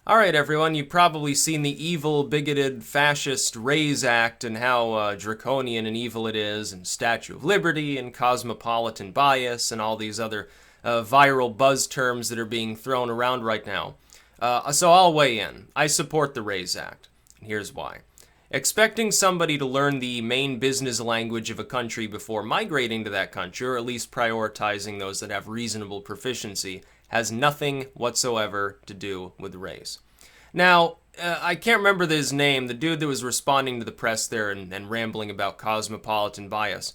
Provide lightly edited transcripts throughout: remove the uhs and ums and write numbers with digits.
Alright everyone, you've probably seen the evil, bigoted, fascist Raise Act and how draconian and evil it is, and Statue of Liberty and cosmopolitan bias and all these other viral buzz terms that are being thrown around right now. So I'll weigh in. I support the Raise Act, and here's why. Expecting somebody to learn the main business language of a country before migrating to that country, or at least prioritizing those that have reasonable proficiency, has nothing whatsoever to do with race. Now, I can't remember his name, the dude that was responding to the press there and rambling about cosmopolitan bias.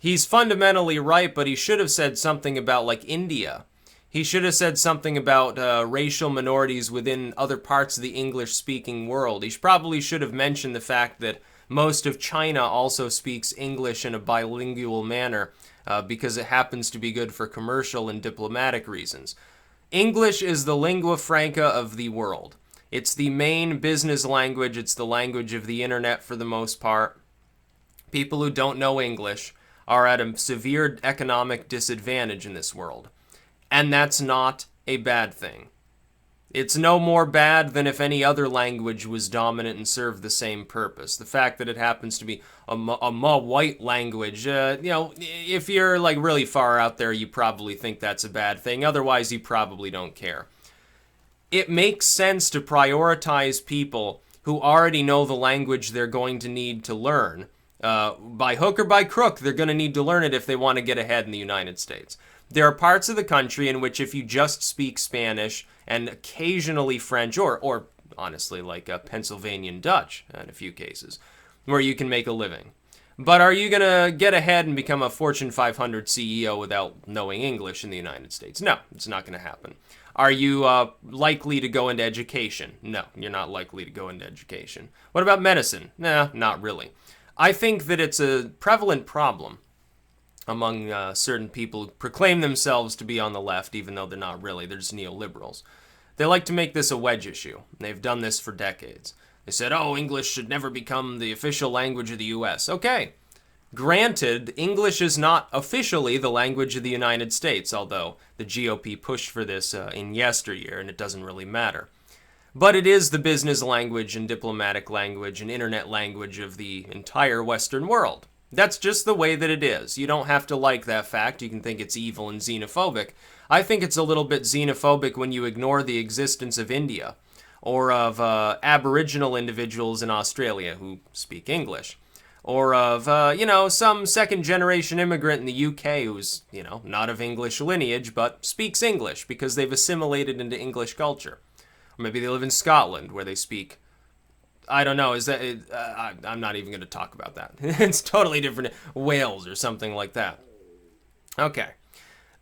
He's fundamentally right, but he should have said something about, like, India. He should have said something about racial minorities within other parts of the English-speaking world. He probably should have mentioned the fact that most of China also speaks English in a bilingual manner because it happens to be good for commercial and diplomatic reasons. English is the lingua franca of the world. It's the main business language. It's the language of the internet for the most part. People who don't know English are at a severe economic disadvantage in this world. And that's not a bad thing. It's no more bad than if any other language was dominant and served the same purpose. The fact that it happens to be a more white language, if you're like really far out there, you probably think that's a bad thing. Otherwise, you probably don't care. It makes sense to prioritize people who already know the language they're going to need to learn. By hook or by crook, they're going to need to learn it if they want to get ahead in the United States. There are parts of the country in which if you just speak Spanish and occasionally French, or honestly like Pennsylvanian Dutch in a few cases, where you can make a living. But are you going to get ahead and become a Fortune 500 CEO without knowing English in the United States? No, it's not going to happen. Are you likely to go into education? No, you're not likely to go into education. What about medicine? Nah, not really. I think that it's a prevalent problem among certain people who proclaim themselves to be on the left, even though they're not really. They're just neoliberals. They like to make this a wedge issue. They've done this for decades. They said, oh, English should never become the official language of the U.S. Okay. Granted, English is not officially the language of the United States, although the GOP pushed for this in yesteryear, and it doesn't really matter. But it is the business language and diplomatic language and internet language of the entire Western world. That's just the way that it is. You don't have to like that fact. You can think it's evil and xenophobic. I think it's a little bit xenophobic when you ignore the existence of India or of Aboriginal individuals in Australia who speak English, or of, some second-generation immigrant in the UK who's, not of English lineage but speaks English because they've assimilated into English culture. Or maybe they live in Scotland where they speak, I don't know, I'm not even going to talk about that. It's totally different. Wales or something like that. Okay.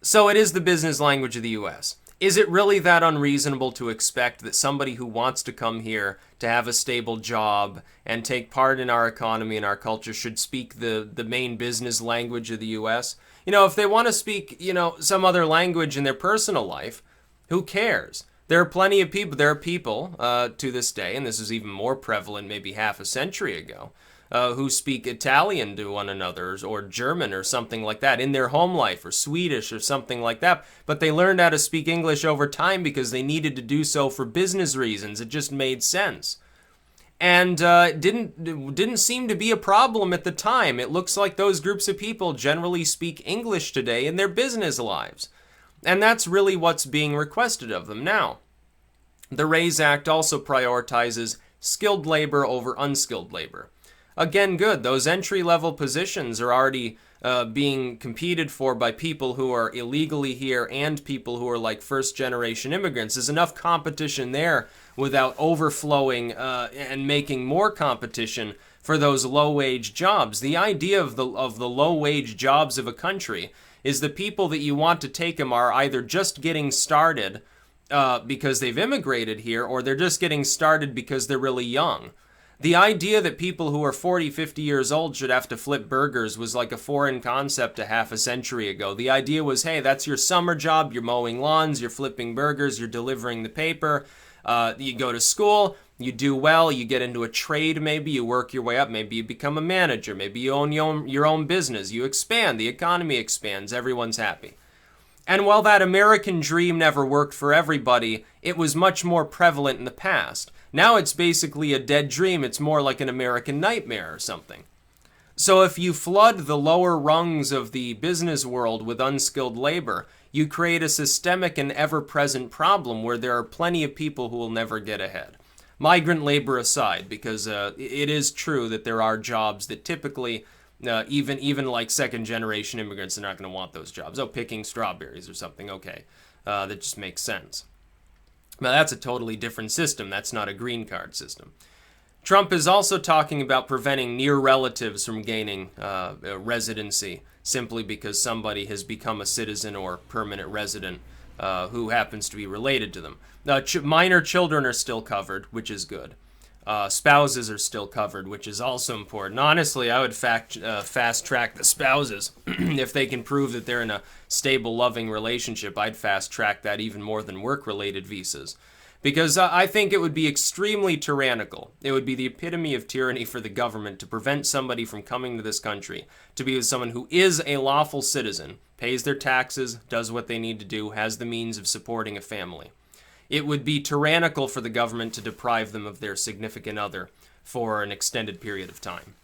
So it is the business language of the U.S. Is it really that unreasonable to expect that somebody who wants to come here to have a stable job and take part in our economy and our culture should speak the main business language of the U.S.? If they want to speak, some other language in their personal life, who cares? There are plenty of people, to this day, and this is even more prevalent maybe half a century ago, who speak Italian to one another, or German or something like that in their home life, or Swedish or something like that. But they learned how to speak English over time because they needed to do so for business reasons. It just made sense. And it didn't seem to be a problem at the time. It looks like those groups of people generally speak English today in their business lives. And that's really what's being requested of them now. The Raise Act also prioritizes skilled labor over unskilled labor. Again, good. Those entry-level positions are already being competed for by people who are illegally here and people who are like first-generation immigrants. There's enough competition there without overflowing and making more competition for those low-wage jobs. The idea of the low-wage jobs of a country is the people that you want to take them are either just getting started because they've immigrated here, or they're just getting started because they're really young. The idea that people who are 40, 50 years old should have to flip burgers was like a foreign concept a half a century ago. The idea was, hey, that's your summer job, you're mowing lawns, you're flipping burgers, you're delivering the paper, you go to school, you do well, you get into a trade maybe, you work your way up, maybe you become a manager, maybe you own your own business, you expand, the economy expands, everyone's happy. And while that American dream never worked for everybody, it was much more prevalent in the past. Now it's basically a dead dream. It's more like an American nightmare or something. So if you flood the lower rungs of the business world with unskilled labor, you create a systemic and ever-present problem where there are plenty of people who will never get ahead. Migrant labor aside, because it is true that there are jobs that typically, even like second-generation immigrants, are not going to want those jobs. Oh, picking strawberries or something, okay. That just makes sense. Now, that's a totally different system. That's not a green card system. Trump is also talking about preventing near relatives from gaining residency simply because somebody has become a citizen or permanent resident who happens to be related to them. Minor children are still covered, which is good. Spouses are still covered, which is also important. Honestly, I would fast-track the spouses. If they can prove that they're in a stable, loving relationship, I'd fast-track that even more than work-related visas. Because I think it would be extremely tyrannical. It would be the epitome of tyranny for the government to prevent somebody from coming to this country to be with someone who is a lawful citizen, pays their taxes, does what they need to do, has the means of supporting a family. It would be tyrannical for the government to deprive them of their significant other for an extended period of time.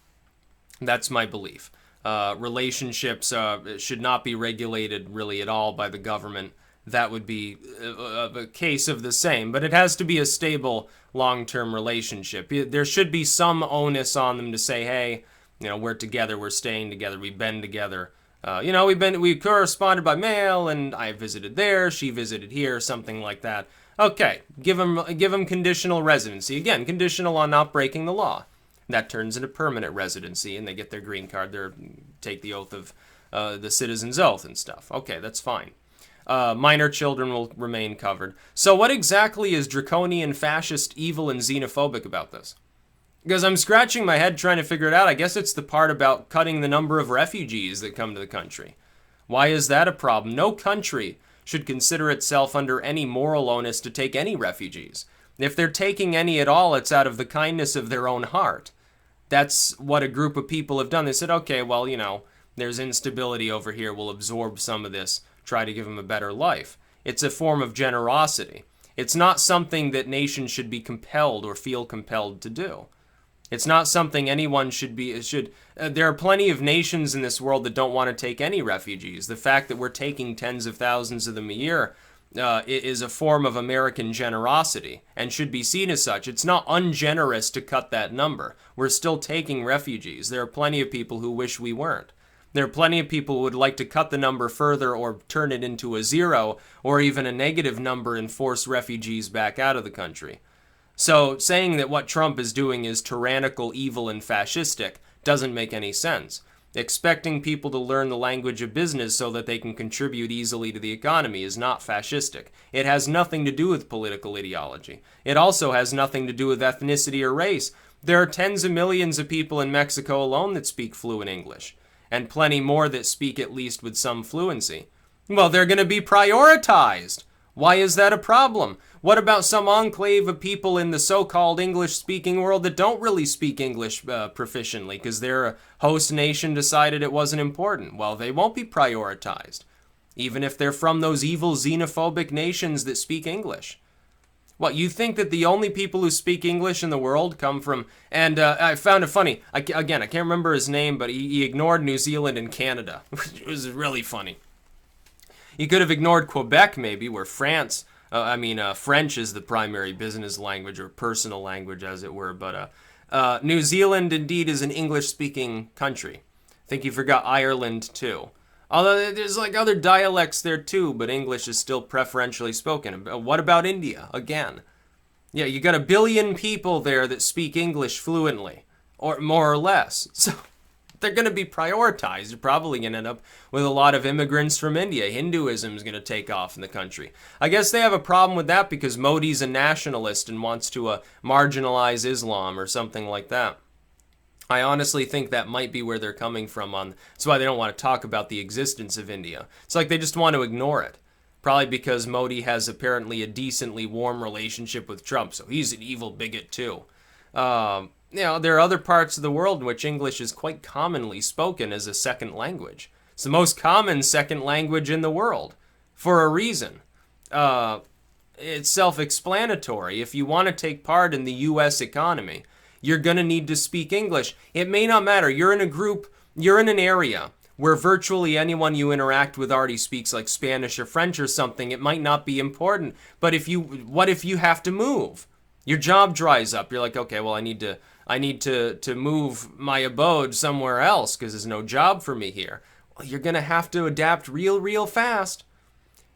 That's my belief. Relationships should not be regulated really at all by the government. That would be a case of the same, but it has to be a stable long-term relationship. There should be some onus on them to say, hey, we're together, we're staying together, we've been together. We corresponded by mail, and I visited there, she visited here, something like that. Okay, give them conditional residency. Again, conditional on not breaking the law. That turns into permanent residency, and they get their green card, take the oath of the citizen's oath and stuff. Okay, that's fine. Minor children will remain covered. So what exactly is draconian, fascist, evil, and xenophobic about this? Because I'm scratching my head trying to figure it out. I guess it's the part about cutting the number of refugees that come to the country. Why is that a problem? No country should consider itself under any moral onus to take any refugees. If they're taking any at all, it's out of the kindness of their own heart. That's what a group of people have done. They said, okay, well, there's instability over here. We'll absorb some of this. Try to give them a better life. It's a form of generosity. It's not something that nations should be compelled or feel compelled to do. It's not something anyone should. There are plenty of nations in this world that don't want to take any refugees. The fact that we're taking tens of thousands of them a year is a form of American generosity and should be seen as such. It's not ungenerous to cut that number. We're still taking refugees. There are plenty of people who wish we weren't. There are plenty of people who would like to cut the number further or turn it into a zero or even a negative number and force refugees back out of the country. So saying that what Trump is doing is tyrannical, evil, and fascistic doesn't make any sense. Expecting people to learn the language of business so that they can contribute easily to the economy is not fascistic. It has nothing to do with political ideology. It also has nothing to do with ethnicity or race. There are tens of millions of people in Mexico alone that speak fluent English, and plenty more that speak at least with some fluency. Well, they're going to be prioritized. Why is that a problem? What about some enclave of people in the so-called English-speaking world that don't really speak English proficiently because their host nation decided it wasn't important? Well, they won't be prioritized, even if they're from those evil xenophobic nations that speak English. What, you think that the only people who speak English in the world come from... And I found it funny. I can't remember his name, but he ignored New Zealand and Canada, which was really funny. He could have ignored Quebec, maybe, where French is the primary business language or personal language, as it were. But New Zealand, indeed, is an English-speaking country. I think he forgot Ireland, too. Although there's other dialects there too, but English is still preferentially spoken. What about India? Again. Yeah, you got 1 billion people there that speak English fluently, or more or less. So they're going to be prioritized. You're probably going to end up with a lot of immigrants from India. Hinduism is going to take off in the country. I guess they have a problem with that because Modi's a nationalist and wants to marginalize Islam or something like that. I honestly think that might be where they're coming from. That's why they don't want to talk about the existence of India. It's like they just want to ignore it. Probably because Modi has apparently a decently warm relationship with Trump, so he's an evil bigot too. There are other parts of the world in which English is quite commonly spoken as a second language. It's the most common second language in the world. for a reason. It's self-explanatory. If you want to take part in the U.S. economy, you're going to need to speak English. It may not matter. You're in a group, you're in an area where virtually anyone you interact with already speaks like Spanish or French or something. It might not be important. But what if you have to move? Your job dries up. You're like, okay, well, I need to move my abode somewhere else because there's no job for me here. Well, you're going to have to adapt real fast.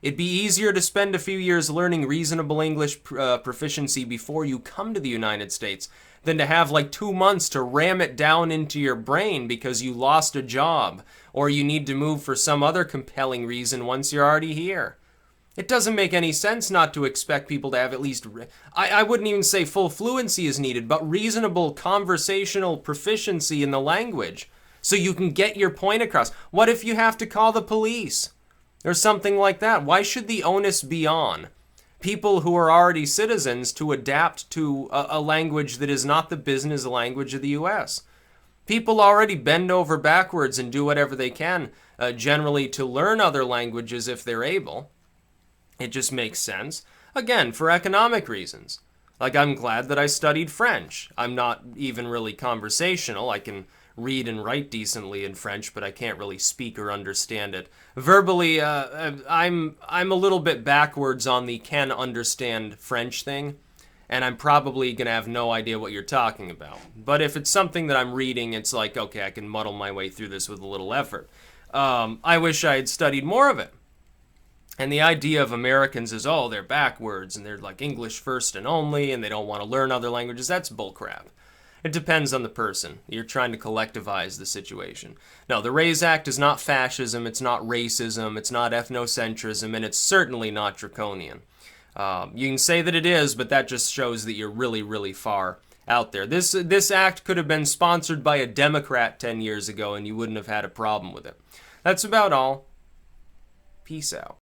It'd be easier to spend a few years learning reasonable English proficiency before you come to the United States than to have like 2 months to ram it down into your brain because you lost a job or you need to move for some other compelling reason once you're already here. It doesn't make any sense not to expect people to have at least, I wouldn't even say full fluency is needed, but reasonable conversational proficiency in the language so you can get your point across. What if you have to call the police? Or something like that. Why should the onus be on people who are already citizens to adapt to a language that is not the business language of the U.S.? People already bend over backwards and do whatever they can, generally to learn other languages if they're able. It just makes sense. Again, for economic reasons. Like, I'm glad that I studied French. I'm not even really conversational. I can read and write decently in French, but I can't really speak or understand it. Verbally, I'm a little bit backwards on the can understand French thing, and I'm probably going to have no idea what you're talking about. But if it's something that I'm reading, it's like, okay, I can muddle my way through this with a little effort. I wish I had studied more of it. And the idea of Americans is, oh, they're backwards, and they're like English first and only, and they don't want to learn other languages. That's bullcrap. It depends on the person. You're trying to collectivize the situation. No, the RAISE Act is not fascism, it's not racism, it's not ethnocentrism, and it's certainly not draconian. You can say that it is, but that just shows that you're really far out there. This act could have been sponsored by a Democrat 10 years ago, and you wouldn't have had a problem with it. That's about all. Peace out.